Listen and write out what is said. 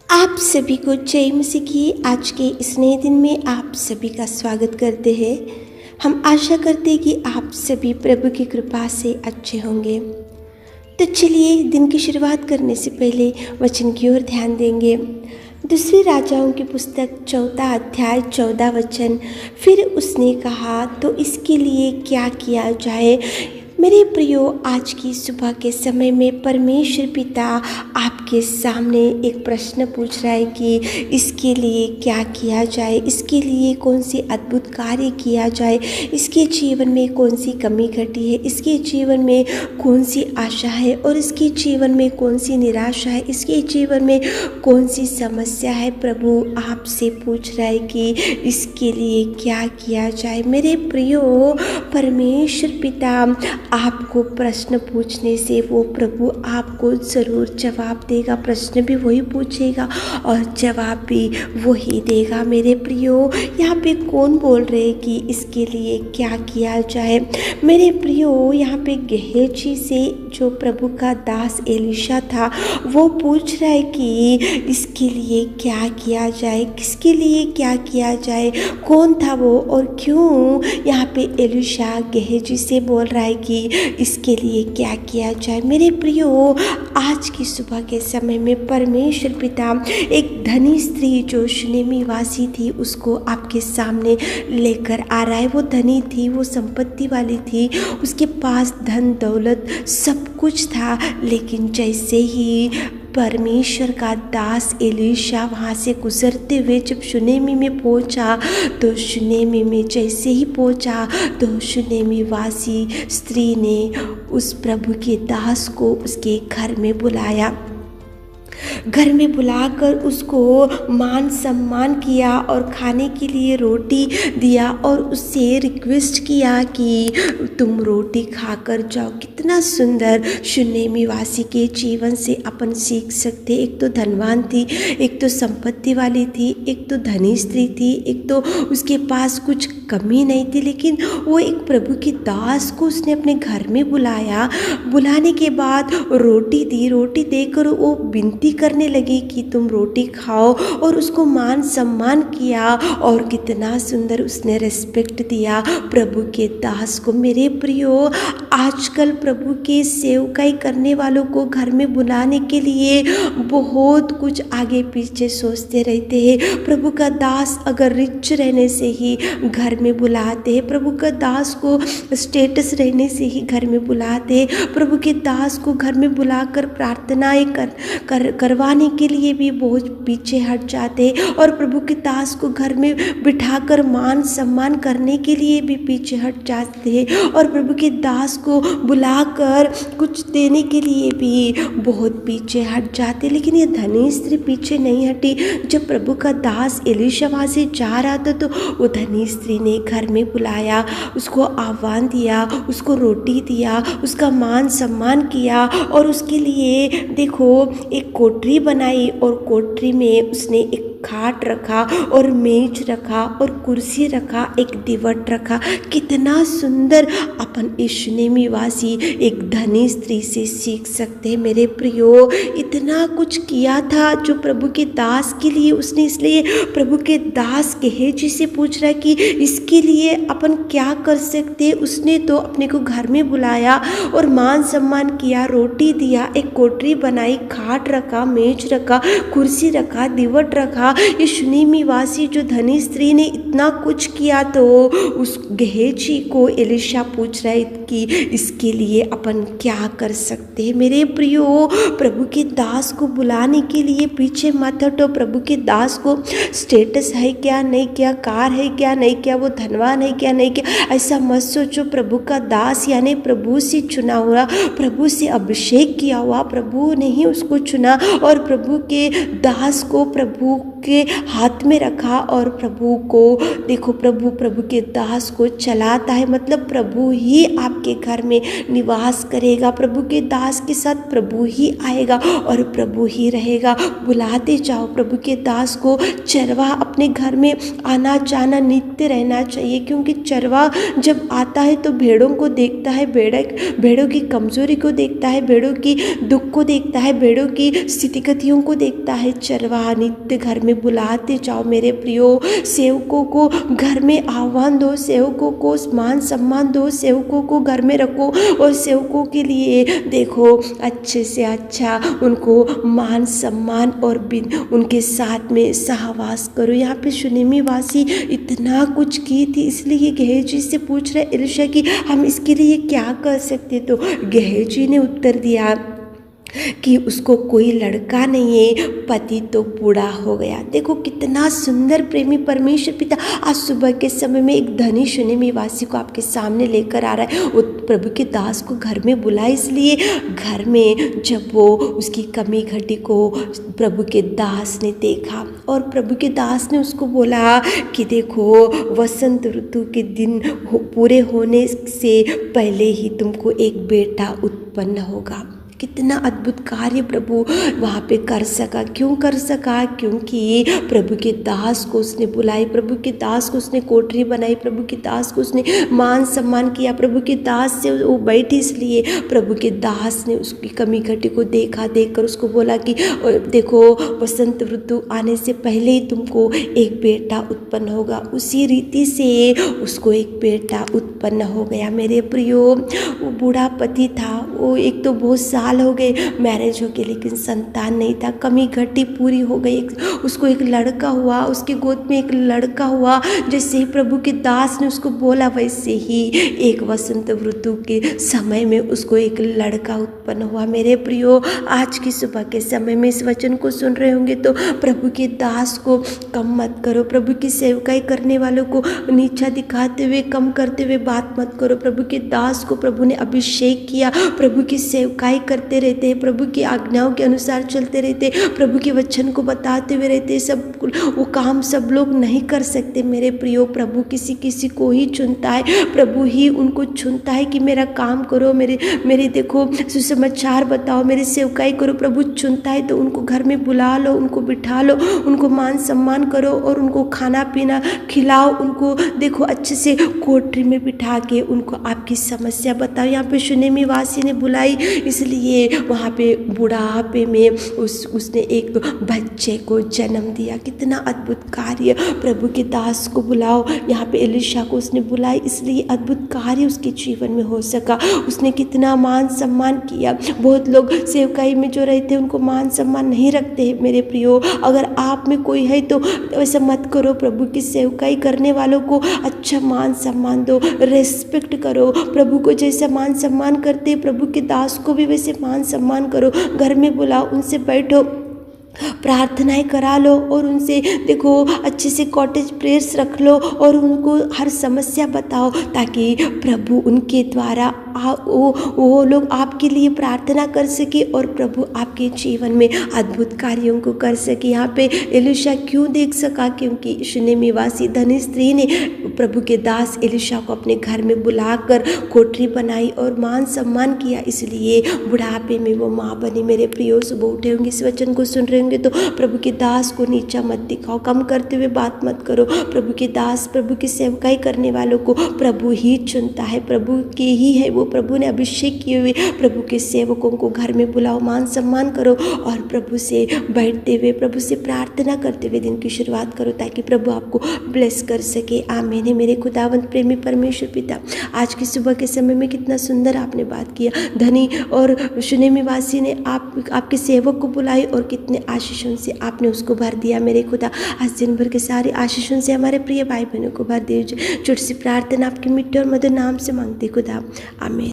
आप सभी को जय मसीह की आज के इस नए दिन में आप सभी का स्वागत करते हैं। हम आशा करते हैं कि आप सभी प्रभु की कृपा से अच्छे होंगे। तो चलिए दिन की शुरुआत करने से पहले वचन की ओर ध्यान देंगे। दूसरी राजाओं की पुस्तक 4 अध्याय 14 वचन। फिर उसने कहा, तो इसके लिए क्या किया जाए? मेरे प्रियो, आज की सुबह के समय में परमेश्वर पिता आपके सामने एक प्रश्न पूछ रहा है कि इसके लिए क्या किया जाए, इसके लिए कौन सी अद्भुत कार्य किया जाए, इसके जीवन में कौन सी कमी घटी है, इसके जीवन में कौन सी आशा है और इसके जीवन में कौन सी निराशा है, इसके जीवन में कौन सी समस्या है। प्रभु आपसे पूछ रहा है कि इसके लिए क्या किया जाए। मेरे प्रियो, परमेश्वर पिता आपको प्रश्न पूछने से वो प्रभु आपको ज़रूर जवाब देगा। प्रश्न भी वही पूछेगा और जवाब भी वही देगा। मेरे प्रियो, यहाँ पे कौन बोल रहे कि इसके लिए क्या किया जाए? मेरे प्रियो, यहाँ पे गेहजी से जो प्रभु का दास एलीशा था वो पूछ रहा है कि इसके लिए क्या किया जाए, किसके लिए क्या किया जाए। कौन था वो और क्यों यहाँ पे एलीशा गेहजी से बोल रहा है कि इसके लिए क्या किया जाए? मेरे प्रियो, आज की सुबह के समय में परमेश्वर पिता एक धनी स्त्री जो शुनेमी वासी थी उसको आपके सामने लेकर आ रहा है। वो धनी थी, वो संपत्ति वाली थी, उसके पास धन दौलत सब कुछ था, लेकिन जैसे ही परमेश्वर का दास एलीशा वहाँ से गुजरते हुए जब शुनेमी में पहुँचा तो शुनेमी में जैसे ही पहुँचा तो शुनेमी वासी स्त्री ने उस प्रभु के दास को उसके घर में बुलाया। घर में बुलाकर उसको मान सम्मान किया और खाने के लिए रोटी दिया और उससे रिक्वेस्ट किया कि तुम रोटी खाकर जाओ। कितना सुंदर शुनेमी वासी के जीवन से अपन सीख सकते। एक तो धनवान थी, एक तो संपत्ति वाली थी, एक तो धनी स्त्री थी, एक तो उसके पास कुछ कमी नहीं थी, लेकिन वो एक प्रभु के दास को उसने अपने घर में बुलाया। बुलाने के बाद रोटी दी, रोटी देकर वो विनती करने लगी कि तुम रोटी खाओ और उसको मान सम्मान किया और कितना सुंदर उसने रिस्पेक्ट दिया प्रभु के दास को। मेरे प्रियो, आजकल प्रभु के सेवकाई करने वालों को घर में बुलाने के लिए बहुत कुछ आगे पीछे सोचते रहते हैं। प्रभु का दास अगर रिच रहने से ही घर में बुलाते हैं, प्रभु का दास को स्टेटस रहने से ही घर में बुलाते हैं, प्रभु के दास को घर में बुलाकर प्रार्थनाएं करवाने के लिए भी बहुत पीछे हट जाते हैं और प्रभु के दास को घर में बिठाकर मान सम्मान करने के लिए भी पीछे हट जाते हैं और प्रभु के दास को बुलाकर कुछ देने के लिए भी बहुत पीछे हट जाते। लेकिन ये धनी स्त्री पीछे नहीं हटी। जब प्रभु का दास एलीशा वहाँ से जा रहा था तो वो धनी स्त्री ने घर में बुलाया, उसको आह्वान दिया, उसको रोटी दिया, उसका मान सम्मान किया और उसके लिए देखो एक कोठरी बनाई और कोठरी में उसने एक खाट रखा और मेज रखा और कुर्सी रखा, एक दीवट रखा। कितना सुंदर अपन इस शुनेमी वासी एक धनी स्त्री से सीख सकते हैं। मेरे प्रियो, इतना कुछ किया था जो प्रभु के दास के लिए उसने, इसलिए प्रभु के दास गेहजी से पूछ रहा है कि इसके लिए अपन क्या कर सकते हैं। उसने तो अपने को घर में बुलाया और मान सम्मान किया, रोटी दिया, एक कोठरी बनाई, खाट रखा, मेज रखा, कुर्सी रखा, दीवट रखा। ये शुनेमी वासी जो धनी स्त्री ने इतना कुछ किया तो उस गेहजी को एलीशा पूछ रहा है कि इसके लिए अपन क्या कर सकते हैं। मेरे प्रियो, प्रभु के दास को बुलाने के लिए पीछे मत हटो। प्रभु के दास को स्टेटस है क्या नहीं क्या, कार है क्या नहीं क्या, वो धनवान है क्या नहीं क्या, ऐसा मत सोचो। प्रभु का दास यानी प्रभु से चुना हुआ, प्रभु से अभिषेक किया हुआ, प्रभु ने ही उसको चुना और प्रभु के दास को प्रभु के हाथ में रखा और प्रभु को देखो, प्रभु के दास को चलाता है, मतलब प्रभु ही आपके घर में निवास करेगा, प्रभु के दास के साथ प्रभु ही आएगा और प्रभु ही रहेगा। बुलाते जाओ प्रभु के दास को। चरवाहा अपने घर में आना जाना नित्य रहना चाहिए, क्योंकि चरवाहा जब आता है तो भेड़ों को देखता है, भेड़ों की कमजोरी को देखता है, भेड़ों की दुख को देखता है, भेड़ों की स्थितिगतियों को देखता है। चरवाहा नित्य घर में बुलाते जाओ मेरे प्रियो। सेवकों को घर में आह्वान दो, सेवकों को मान सम्मान दो, सेवकों को घर में रखो और सेवकों के लिए देखो अच्छे से अच्छा उनको मान सम्मान और उनके साथ में सहवास करो। यहाँ पे शूनेमी वासी इतना कुछ की थी, इसलिए गेहजी से पूछ रहे एलीशा कि हम इसके लिए क्या कर सकते। तो गेहजी ने उत्तर दिया कि उसको कोई लड़का नहीं है, पति तो बूढ़ा हो गया। देखो कितना सुंदर प्रेमी परमेश्वर पिता आज सुबह के समय में एक धनी शूनेमी वासी को आपके सामने लेकर आ रहा है। वो प्रभु के दास को घर में बुलाए, इसलिए घर में जब वो उसकी कमी घटी को प्रभु के दास ने देखा और प्रभु के दास ने उसको बोला कि देखो वसंत ऋतु के दिन पूरे होने से पहले ही तुमको एक बेटा उत्पन्न होगा। कितना अद्भुत कार्य प्रभु वहाँ पे कर सका। क्यों कर सका? क्योंकि प्रभु के दास को उसने बुलाई, प्रभु के दास को उसने कोठरी बनाई, प्रभु के दास को उसने मान सम्मान किया, प्रभु के दास से वो बैठी, इसलिए प्रभु के दास ने उसकी कमी घटी को देखा, देखकर उसको बोला कि देखो वसंत ऋतु आने से पहले ही तुमको एक बेटा उत्पन्न होगा। उसी रीति से उसको एक बेटा उत्पन्न हो गया। मेरे प्रियो, वो बूढ़ा पति था, वो एक तो बहुत साल हो गए मैरिज हो गए लेकिन संतान नहीं था, कमी घटी पूरी हो गई, उसको एक लड़का हुआ, उसके गोद में एक लड़का हुआ। जैसे ही प्रभु के दास ने उसको बोला वैसे ही एक वसंत ऋतु के समय में उसको एक लड़का उत्पन्न हुआ। मेरे प्रियो, आज की सुबह के समय में इस वचन को सुन रहे होंगे तो प्रभु के दास को कम मत करो, प्रभु की सेवकाई करने वालों को नीचा दिखाते हुए कम करते हुए बात मत करो। प्रभु के दास को प्रभु ने अभिषेक किया, प्रभु की सेवकाई करते रहते हैं, प्रभु की आज्ञाओं के अनुसार चलते रहते, प्रभु के वचन को बताते हुए रहते। सब वो काम सब लोग नहीं कर सकते मेरे प्रियो। प्रभु किसी किसी को ही चुनता है, प्रभु ही उनको चुनता है कि मेरा काम करो, मेरे देखो सुसमाचार बताओ, मेरी सेवकाई करो। प्रभु चुनता है तो उनको घर में बुला लो, उनको बिठा लो, उनको मान सम्मान करो और उनको खाना पीना खिलाओ, उनको देखो अच्छे से कोठरी में बिठा के उनको आपकी समस्या बताओ। यहाँ पे शूनेमी वासी ने बुलाई, इसलिए वहाँ पे बुढ़ापे में उसने एक बच्चे को जन्म दिया। कितना अद्भुत कार्य। प्रभु के दास को बुलाओ, यहाँ पे एलीशा को उसने बुलाई, इसलिए अद्भुत कार्य उसके जीवन में हो सका। उसने कितना मान सम्मान किया। बहुत लोग सेवकाई में जो रहते हैं उनको मान सम्मान नहीं रखते हैं मेरे प्रियो। अगर आप में कोई है तो ऐसा मत करो, प्रभु की सेवकाई करने वालों को अच्छा मान सम्मान दो, रेस्पेक्ट करो। प्रभु को जैसा मान सम्मान करते प्रभु के दास को भी वैसे मान सम्मान करो। घर में बुलाओ, उनसे बैठो, प्रार्थनाएं करा लो और उनसे देखो अच्छे से कॉटेज प्रेयर्स रख लो और उनको हर समस्या बताओ, ताकि प्रभु उनके द्वारा वो लोग आपके लिए प्रार्थना कर सके और प्रभु आपके जीवन में अद्भुत कार्यों को कर सके। यहाँ पे एलीशा क्यों देख सका? क्योंकि शूनेमी वासी धनी स्त्री ने प्रभु के दास एलीशा को अपने घर में बुलाकर कोठरी बनाई और मान सम्मान किया, इसलिए बुढ़ापे में वो माँ बनी। मेरे प्रियो, सुबह उठे होंगे, इस वचन को सुन रहे होंगे तो प्रभु के दास को नीचा मत दिखाओ, कम करते हुए बात मत करो। प्रभु के दास, प्रभु की सेवकाई करने वालों को प्रभु ही चुनता है, प्रभु के ही है वो। प्रभु ने अभिषेक किए हुए प्रभु के सेवकों को घर में बुलाओ, मान सम्मान करो और प्रभु से बैठते हुए, प्रभु से प्रार्थना करते हुए दिन की शुरुआत करो, ताकि प्रभु आपको ब्लेस कर सके। आमीन। मेरे खुदावंत प्रेमी परमेश्वर पिता, आज की सुबह के समय में कितना सुंदर आपने बात किया। धनी और शूनेमी वासी ने आपके सेवक को बुलाई और कितने आशीषों से आपने उसको भर दिया। मेरे खुदा, आज दिन भर के सारे आशीषों से हमारे प्रिय भाई बहनों को भर दीजिए। छोटी सी प्रार्थना आपके मिट्टी और मधुर नाम से मांगते खुदा, आमीन।